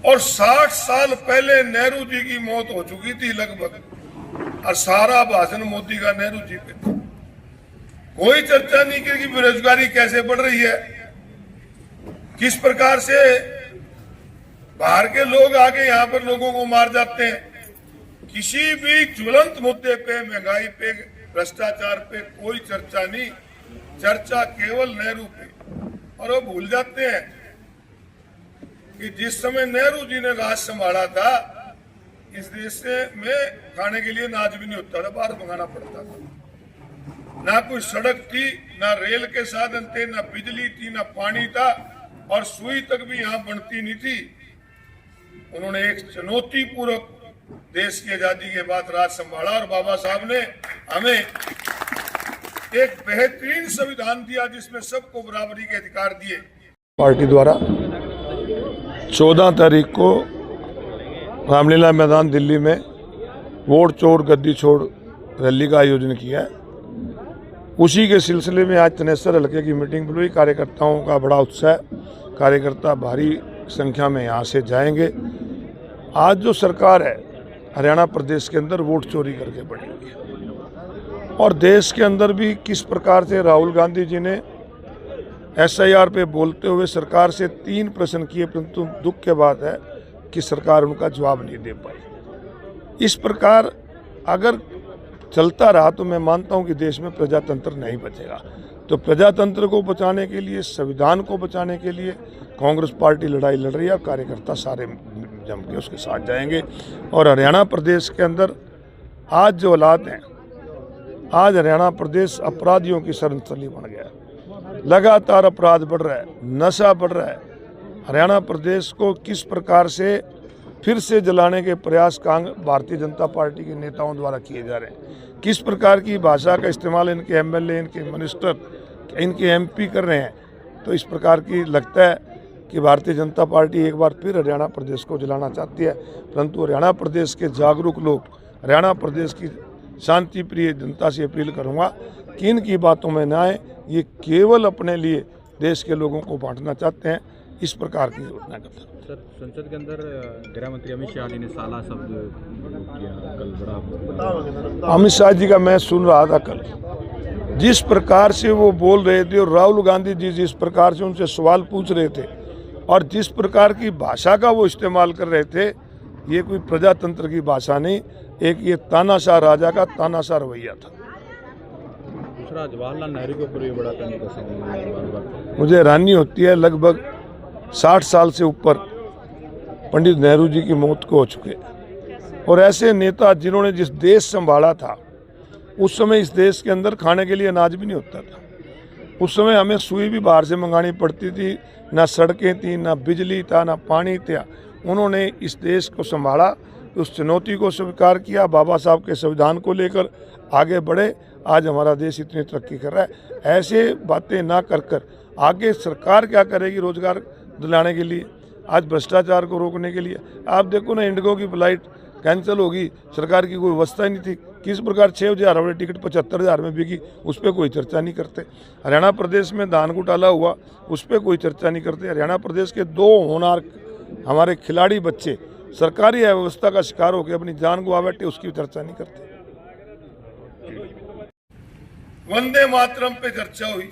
और 60 साल पहले नेहरू जी की मौत हो चुकी थी लगभग, और सारा भाषण मोदी का नेहरू जी पे था। कोई चर्चा नहीं की कि बेरोजगारी कैसे बढ़ रही है, किस प्रकार से बाहर के लोग आके यहां पर लोगों को मार जाते हैं। किसी भी ज्वलंत मुद्दे पे, महंगाई पे, भ्रष्टाचार पे कोई चर्चा नहीं, चर्चा केवल नेहरू पे। और वो भूल जाते हैं कि जिस समय नेहरू जी ने राज संभाला था, इस देश में खाने के लिए अनाज भी नहीं होता था, बाहर मंगाना पड़ता था। ना कोई सड़क थी, ना रेल के साधन थे, ना बिजली थी, ना पानी था, और सुई तक भी यहां बनती नहीं थी। उन्होंने एक चुनौतीपूर्वक देश की आजादी के बाद राज संभाला, और बाबा साहब ने हमें एक बेहतरीन संविधान दिया जिसमें सबको बराबरी के अधिकार दिए। पार्टी द्वारा 14 तारीख को रामलीला मैदान दिल्ली में वोट चोर गद्दी छोड़ रैली का आयोजन किया है। उसी के सिलसिले में आज तनेसर हल्के की मीटिंग बुलाई। कार्यकर्ताओं का बड़ा उत्साह, कार्यकर्ता भारी संख्या में यहाँ से जाएंगे। आज जो सरकार है हरियाणा प्रदेश के अंदर वोट चोरी करके बढ़ेगी, और देश के अंदर भी किस प्रकार से राहुल गांधी जी ने SIR पे बोलते हुए सरकार से 3 प्रश्न किए, परंतु दुख के बात है कि सरकार उनका जवाब नहीं दे पाई। इस प्रकार अगर चलता रहा तो मैं मानता हूं कि देश में प्रजातंत्र नहीं बचेगा। तो प्रजातंत्र को बचाने के लिए, संविधान को बचाने के लिए कांग्रेस पार्टी लड़ाई लड़ रही है, और कार्यकर्ता सारे जम के उसके साथ जाएंगे। और हरियाणा प्रदेश के अंदर आज जो हालात हैं, आज हरियाणा प्रदेश अपराधियों की शरणस्थली बन गया है। लगातार अपराध बढ़ रहा है, नशा बढ़ रहा है। हरियाणा प्रदेश को किस प्रकार से फिर से जलाने के प्रयास भारतीय जनता पार्टी के नेताओं द्वारा किए जा रहे हैं, किस प्रकार की भाषा का इस्तेमाल इनके MLA, इनके मिनिस्टर, इनके MP कर रहे हैं, तो इस प्रकार की लगता है कि भारतीय जनता पार्टी एक बार फिर हरियाणा प्रदेश को जलाना चाहती है। परंतु हरियाणा प्रदेश के जागरूक लोग, हरियाणा प्रदेश की शांति प्रिय जनता से अपील करूंगा कि इनकी बातों में न आए। ये केवल अपने लिए देश के लोगों को बांटना चाहते हैं, इस प्रकार की योजना करते हैं। सर, संसद के अंदर गृह मंत्री अमित शाह जी ने साला शब्द किया कल, बड़ा अमित शाह जी का मैं सुन रहा था कल, जिस प्रकार से वो बोल रहे थे, और राहुल गांधी जी जिस प्रकार से उनसे सवाल पूछ रहे थे, और जिस प्रकार की भाषा का वो इस्तेमाल कर रहे थे, ये कोई प्रजातंत्र की भाषा नहीं, एक ये तानाशाह राजा का तानाशाह रवैया था। दूसरा, जवाहरलाल नेहरू के ऊपर भी बड़ा करने का बार-बार मुझे हैरानी होती है, लगभग 60 साल से ऊपर पंडित नेहरू जी की मौत को हो चुके, और ऐसे नेता जिन्होंने जिस देश संभाला था, उस समय इस देश के अंदर खाने के लिए अनाज भी नहीं होता था। उस समय हमें सुई भी बाहर से मंगानी पड़ती थी, ना सड़कें थी, ना बिजली था, ना पानी था। उन्होंने इस देश को संभाला, उस चुनौती को स्वीकार किया, बाबा साहब के संविधान को लेकर आगे बढ़े। आज हमारा देश इतनी तरक्की कर रहा है। ऐसे बातें ना कर कर आगे सरकार क्या करेगी रोजगार दिलाने के लिए, आज भ्रष्टाचार को रोकने के लिए। आप देखो ना, इंडिगो की फ्लाइट कैंसिल होगी, सरकार की कोई व्यवस्था ही नहीं थी। किस प्रकार 6,000 वाली टिकट 75,000 में बिकी, उस पर कोई चर्चा नहीं करते। हरियाणा प्रदेश में धान घोटाला हुआ, उस पर कोई चर्चा नहीं करते। हरियाणा प्रदेश के 2 होनहार हमारे खिलाड़ी बच्चे सरकारी अव्यवस्था का शिकार होकर अपनी जान गंवा बैठे, उसकी चर्चा नहीं करते। वंदे मातरम पे चर्चा हुई,